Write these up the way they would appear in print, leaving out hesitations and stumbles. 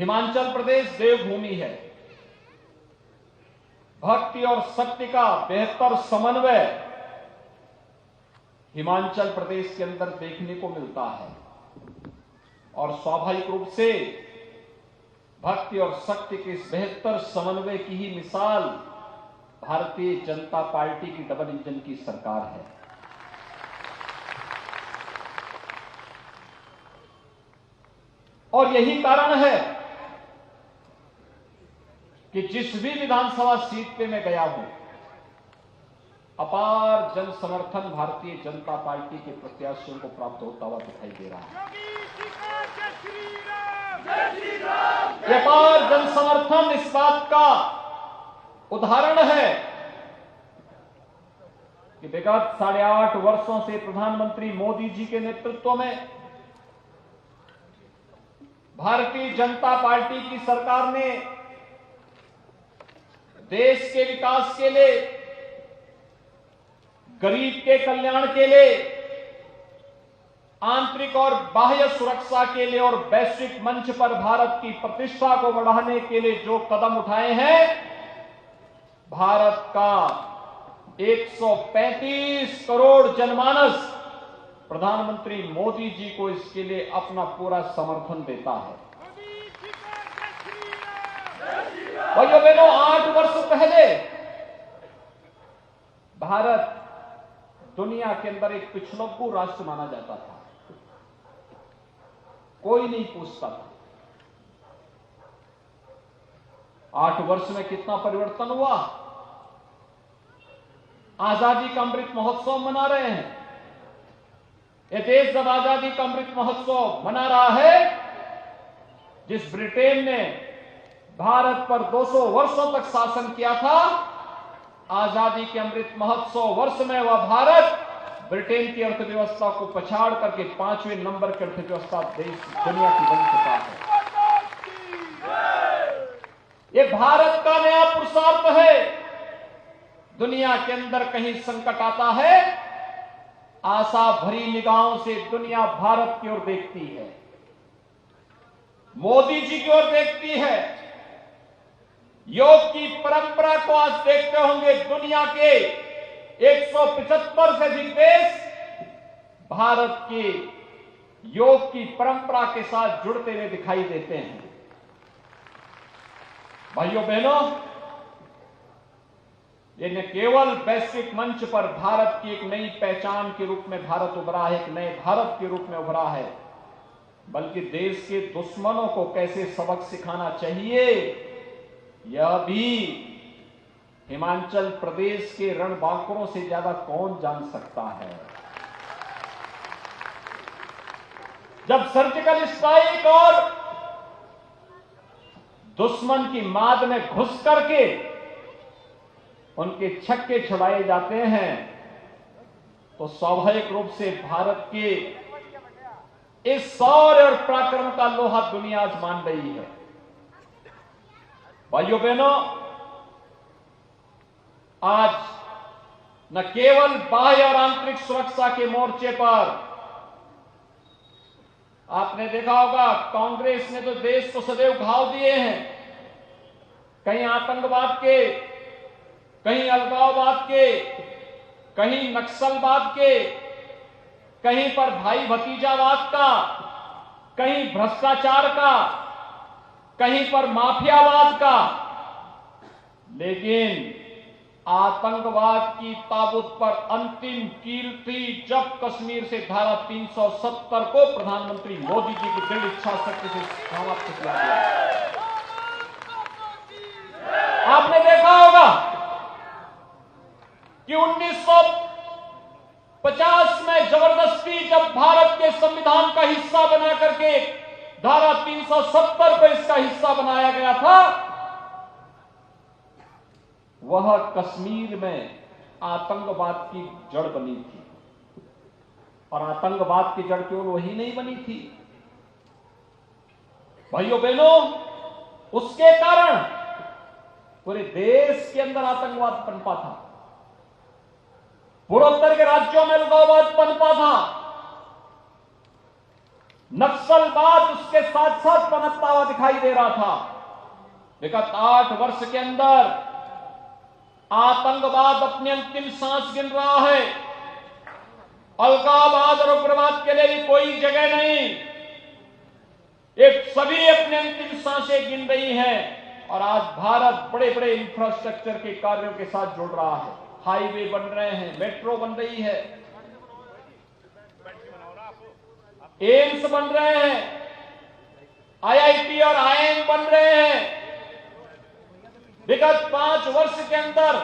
हिमाचल प्रदेश देवभूमि है। भक्ति और शक्ति का बेहतर समन्वय हिमाचल प्रदेश के अंदर देखने को मिलता है और स्वाभाविक रूप से भक्ति और शक्ति के इस बेहतर समन्वय की ही मिसाल भारतीय जनता पार्टी की डबल इंजन की सरकार है। और यही कारण है कि जिस भी विधानसभा सीट पे मैं गया हूं, अपार जन समर्थन भारतीय जनता पार्टी के प्रत्याशियों को प्राप्त होता हुआ दिखाई दे रहा है। अपार जन समर्थन इस बात का उदाहरण है कि विगत 8.5 वर्षों से प्रधानमंत्री मोदी जी के नेतृत्व में भारतीय जनता पार्टी की सरकार ने देश के विकास के लिए, गरीब के कल्याण के लिए, आंतरिक और बाह्य सुरक्षा के लिए और वैश्विक मंच पर भारत की प्रतिष्ठा को बढ़ाने के लिए जो कदम उठाए हैं, भारत का 135 करोड़ जनमानस प्रधानमंत्री मोदी जी को इसके लिए अपना पूरा समर्थन देता है। भाइयों बहनों, 8 वर्ष पहले भारत दुनिया के अंदर एक पिछड़ों राष्ट्र माना जाता था, कोई नहीं पूछता था। 8 वर्ष में कितना परिवर्तन हुआ। आजादी का अमृत महोत्सव मना रहे हैं। यह देश जब आजादी का अमृत महोत्सव मना रहा है, जिस ब्रिटेन ने भारत पर 200 वर्षों तक शासन किया था, आजादी के अमृत महोत्सव वर्ष में वह भारत ब्रिटेन की अर्थव्यवस्था को पछाड़ करके 5वें नंबर की अर्थव्यवस्था देश दुनिया की बन चुका है। यह भारत का नया पुरुषार्थ है। दुनिया के अंदर कहीं संकट आता है, आशा भरी निगाहों से दुनिया भारत की ओर देखती है, मोदी जी की ओर देखती है। योग की परंपरा को आज देखते होंगे, दुनिया के 175 से अधिक देश भारत के योग की परंपरा के साथ जुड़ते हुए दिखाई देते हैं। भाइयों बहनों, ये न केवल वैश्विक मंच पर भारत की एक नई पहचान के रूप में भारत उभरा है, एक नए भारत के रूप में उभरा है, बल्कि देश के दुश्मनों को कैसे सबक सिखाना चाहिए, यह भी हिमाचल प्रदेश के रणबांकुरों से ज्यादा कौन जान सकता है। जब सर्जिकल स्ट्राइक और दुश्मन की माद में घुस करके उनके छक्के छुड़ाए जाते हैं, तो स्वाभाविक रूप से भारत के इस शौर्य और पराक्रम का लोहा दुनिया आज मान रही है। भाइयों बहनों, आज न केवल बाह्य और आंतरिक सुरक्षा के मोर्चे पर आपने देखा होगा, कांग्रेस ने तो देश को सदैव घाव दिए हैं, कहीं आतंकवाद के, कहीं अलगाववाद के, कहीं नक्सलवाद के, कहीं पर भाई भतीजावाद का, कहीं भ्रष्टाचार का, कहीं पर माफियावाद का। लेकिन आतंकवाद की ताबूत पर अंतिम कील थी जब कश्मीर से धारा 370 को प्रधानमंत्री मोदी जी की दृढ़ इच्छा शक्ति से समाप्त किया गया। आपने देखा होगा कि 1950 में जबरदस्ती जब भारत के संविधान का हिस्सा बना करके धारा 370 को इसका हिस्सा बनाया गया था, वह कश्मीर में आतंकवाद की जड़ बनी थी। और आतंकवाद की जड़ केवल वही नहीं बनी थी भाइयों बहनों, उसके कारण पूरे देश के अंदर आतंकवाद पनपा था, पूर्वोत्तर के राज्यों में अलगाववाद पनपा था। नक्सलवाद उसके साथ साथ पनपता हुआ दिखाई दे रहा था। विगत 8 वर्ष के अंदर आतंकवाद अपनी अंतिम सांस गिन रहा है। अलगाववाद और उग्रवाद के लिए भी कोई जगह नहीं। एक सभी अपने अंतिम सांसें गिन रही हैं और आज भारत बड़े बड़े इंफ्रास्ट्रक्चर के कार्यों के साथ जुड़ रहा है। हाईवे बन रहे हैं, मेट्रो बन रही है, एम्स बन रहे हैं, आईआईटी और आईआईएम बन रहे हैं। विगत 5 वर्ष के अंदर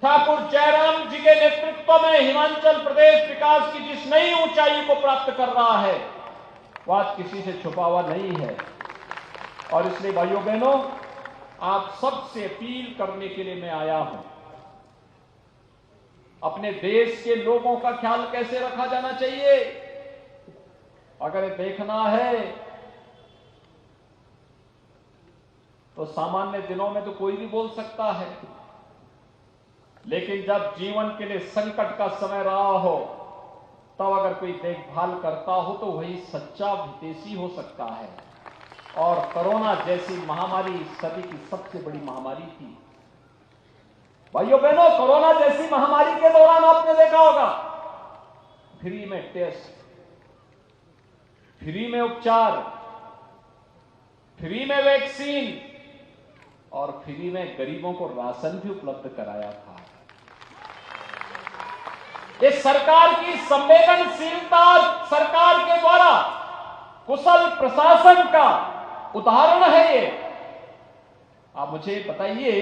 ठाकुर जयराम जी के नेतृत्व में हिमाचल प्रदेश विकास की जिस नई ऊंचाई को प्राप्त कर रहा है, वो आज किसी से छुपा हुआ नहीं है। और इसलिए भाइयों बहनों, आप सबसे अपील करने के लिए मैं आया हूं, अपने देश के लोगों का ख्याल कैसे रखा जाना चाहिए। अगर देखना है तो सामान्य दिनों में तो कोई भी बोल सकता है, लेकिन जब जीवन के लिए संकट का समय रहा हो, तब अगर कोई देखभाल करता हो तो वही सच्चा हितैषी हो सकता है। और कोरोना जैसी महामारी सदी की सबसे बड़ी महामारी थी। भाइयों बहनों, कोरोना जैसी महामारी के दौरान आपने देखा होगा, फ्री में टेस्ट, फ्री में उपचार, फ्री में वैक्सीन और फ्री में गरीबों को राशन भी उपलब्ध कराया था। ये सरकार की संवेदनशीलता, सरकार के द्वारा कुशल प्रशासन का उदाहरण है ये। आप मुझे बताइए,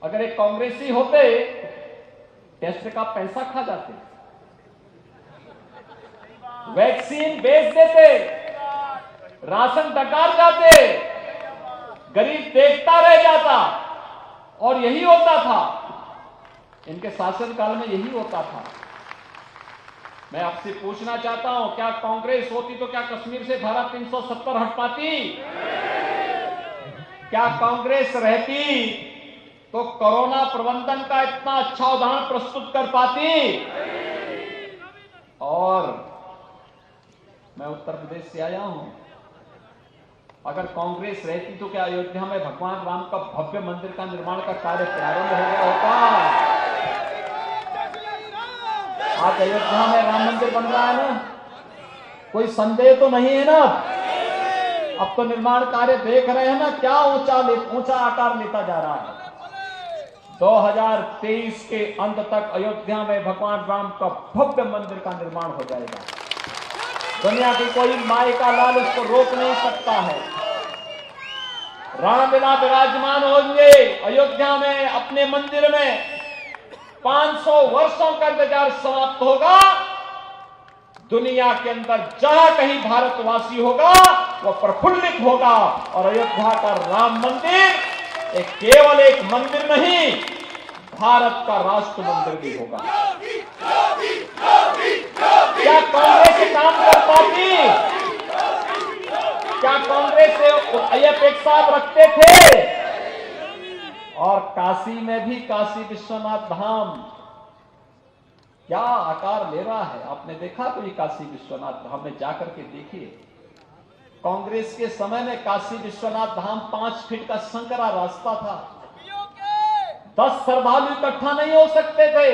अगर एक कांग्रेसी होते, टेस्ट का पैसा खा जाते, वैक्सीन बेच देते, राशन डकार जाते, गरीब देखता रह जाता, और यही होता था इनके शासनकाल में, यही होता था। मैं आपसे पूछना चाहता हूं, क्या कांग्रेस होती तो क्या कश्मीर से धारा 370 हट पाती? क्या कांग्रेस रहती तो कोरोना प्रबंधन का इतना अच्छा उदाहरण प्रस्तुत कर पाती? और मैं उत्तर प्रदेश से आया हूं, अगर कांग्रेस रहती तो क्या अयोध्या में भगवान राम का भव्य मंदिर का निर्माण का कार्य प्रारंभ हो गया होता? आज अयोध्या में राम मंदिर बन रहा है ना, कोई संदेह तो नहीं है ना? अब तो निर्माण कार्य देख रहे हैं ना, क्या ऊंचा आकार लेता जा रहा है। 2023 के अंत तक अयोध्या में भगवान राम का भव्य मंदिर का निर्माण हो जाएगा। दुनिया की कोई माई का लाल उसको रोक नहीं सकता है। रामलीला विराजमान होंगे अयोध्या में, अपने मंदिर में। 500 वर्षों का इंतजार समाप्त होगा। दुनिया के अंदर जहां कहीं भारतवासी होगा वो प्रफुल्लित होगा, और अयोध्या का राम मंदिर एक केवल एक मंदिर नहीं, भारत का राष्ट्र मंदिर भी होगा। क्या कांग्रेस काम कर पाती? क्या कांग्रेस से ये अपेक्षा आप रखते थे? और काशी में भी काशी विश्वनाथ धाम क्या आकार ले रहा है, आपने देखा? तो ये काशी विश्वनाथ धाम में जाकर के देखिए। कांग्रेस के समय में काशी विश्वनाथ धाम 5 फीट का संकरा रास्ता था। 10 श्रद्धालु इकट्ठा नहीं हो सकते थे।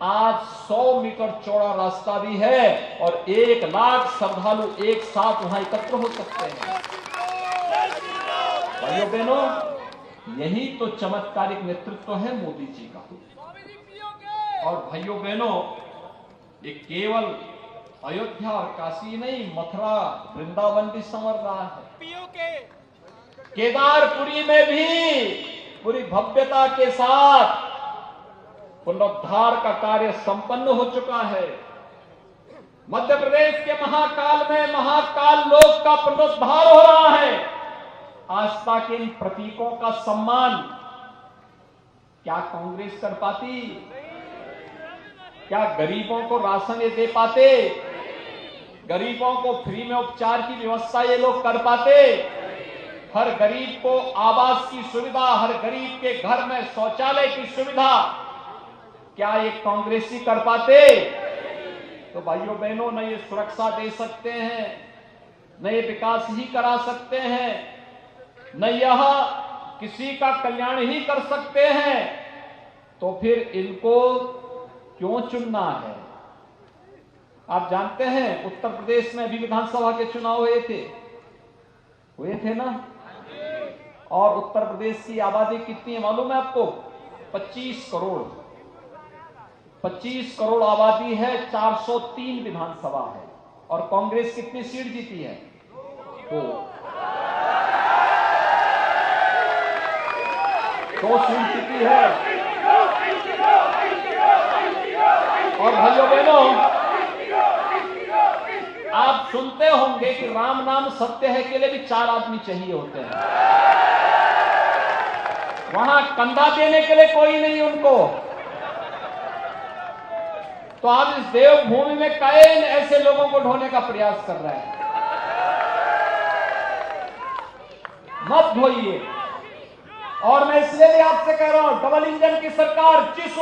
आज 100 मीटर चौड़ा रास्ता भी है और 1 लाख श्रद्धालु एक साथ वहां एकत्र हो सकते हैं। भाइयों बहनों, यही तो चमत्कारिक नेतृत्व है मोदी जी का। और भाइयों बहनों, ये केवल अयोध्या और काशी नहीं, मथुरा वृंदावन भी संवर रहा है। केदारपुरी में भी पूरी भव्यता के साथ पुनरुद्धार का कार्य संपन्न हो चुका है। मध्य प्रदेश के महाकाल में महाकाल लोक का पुनरुद्धार हो रहा है। आस्था के इन प्रतीकों का सम्मान क्या कांग्रेस कर पाती? क्या गरीबों को राशन ये दे पाते? गरीबों को फ्री में उपचार की व्यवस्था ये लोग कर पाते? हर गरीब को आवास की सुविधा, हर गरीब के घर में शौचालय की सुविधा क्या ये कांग्रेसी कर पाते? तो भाइयों बहनों न ये सुरक्षा दे सकते हैं, न ये विकास ही करा सकते हैं, न यह किसी का कल्याण ही कर सकते हैं, तो फिर इनको क्यों चुनना है? आप जानते हैं उत्तर प्रदेश में अभी विधानसभा के चुनाव हुए थे ना? और उत्तर प्रदेश की आबादी कितनी है मालूम है आपको? 25 करोड़। 25 करोड़ आबादी है, 403 विधानसभा है। और कांग्रेस कितनी सीट जीती है? 2 सीट जीती है। और भाइयों बहनों, आप सुनते होंगे कि राम नाम सत्य है के लिए भी 4 आदमी चाहिए होते हैं। वहां कंधा देने के लिए कोई नहीं उनको। तो आप इस देवभूमि में कैन ऐसे लोगों को ढोने का प्रयास कर रहे हैं। मत ढोइए। और मैं इसलिए भी आपसे कह रहा हूं, डबल इंजन की सरकार जिस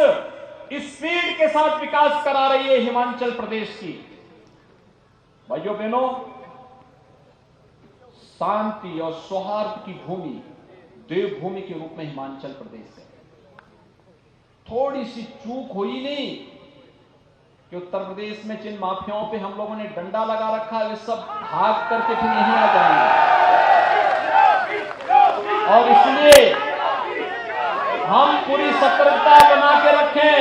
स्पीड के साथ विकास करा रही है हिमाचल प्रदेश की, भाइयों बहनों, शांति और सौहार्द की भूमि, देवभूमि के रूप में हिमाचल प्रदेश है। थोड़ी सी चूक हुई नहीं कि उत्तर प्रदेश में जिन माफियाओं पे हम लोगों ने डंडा लगा रखा है, वे सब भाग करके फिर यहीं आ जाएंगे। और इसलिए हम पूरी सतर्कता बना के रखें,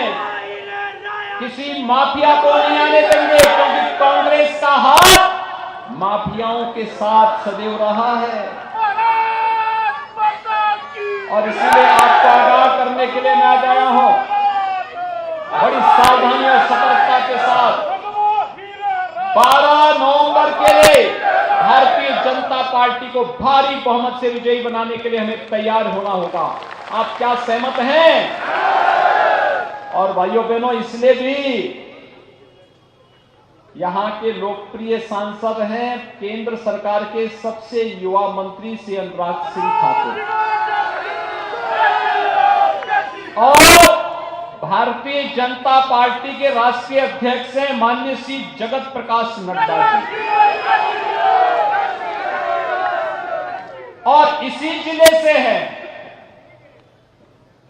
किसी माफिया को नहीं आने देंगे, क्योंकि कांग्रेस का हाथ माफियाओं के साथ सदैव रहा है। और इसलिए आपको आगाह करने के लिए मैं आज आया हूं, बड़ी सावधानी और सतर्कता के साथ 12 नवंबर के लिए भारतीय जनता पार्टी को भारी बहुमत से विजयी बनाने के लिए हमें तैयार होना होगा। आप क्या सहमत हैं? और भाइयों बहनों, इसलिए भी यहां के लोकप्रिय सांसद हैं केंद्र सरकार के सबसे युवा मंत्री श्री अनुराग सिंह ठाकुर और भारतीय जनता पार्टी के राष्ट्रीय अध्यक्ष हैं माननीय श्री जगत प्रकाश नड्डा जी। और इसी जिले से है,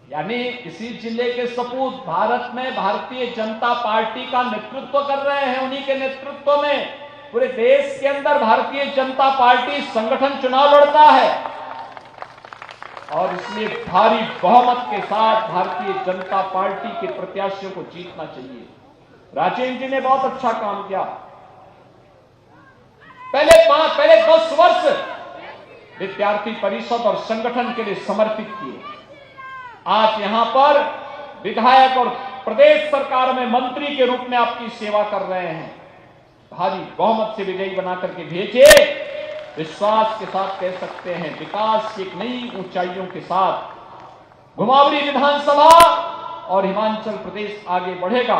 यानी इसी जिले के सपूत भारत में भारतीय जनता पार्टी का नेतृत्व कर रहे हैं। उन्हीं के नेतृत्व में पूरे देश के अंदर भारतीय जनता पार्टी संगठन चुनाव लड़ता है। और इसलिए भारी बहुमत के साथ भारतीय जनता पार्टी के प्रत्याशियों को जीतना चाहिए। राजेंद्र जी ने बहुत अच्छा काम किया। पहले 10 वर्ष विद्यार्थी परिषद और संगठन के लिए समर्पित किए। आज यहां पर विधायक और प्रदेश सरकार में मंत्री के रूप में आपकी सेवा कर रहे हैं। भारी बहुमत से विजयी बनाकर के भेजे। विश्वास के साथ कह सकते हैं, विकास की एक नई ऊंचाइयों के साथ घुमावरी विधानसभा और हिमाचल प्रदेश आगे बढ़ेगा।